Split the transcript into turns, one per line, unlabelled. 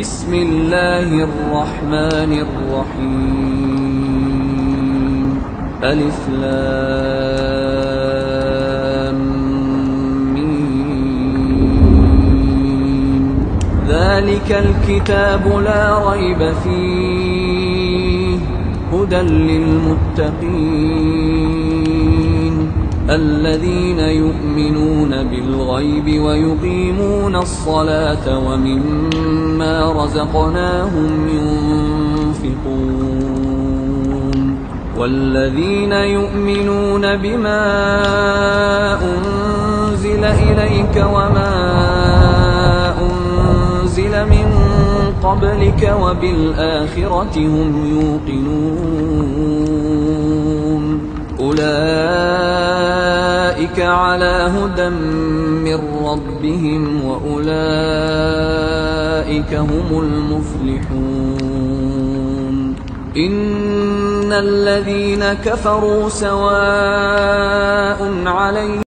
بسم الله الرحمن الرحيم. ألف لام ميم. ذلك الكتاب لا ريب فيه هدى للمتقين الذين يؤمنون بالغيب ويقيمون الصلاة ومما رزقناهم ينفقون والذين يؤمنون بما أنزل إليك وما أنزل من قبلك وبالآخرة هم يوقنون أولئك على هدى من ربهم وأولئك هم المفلحون. إن الذين كفروا سواء عليهم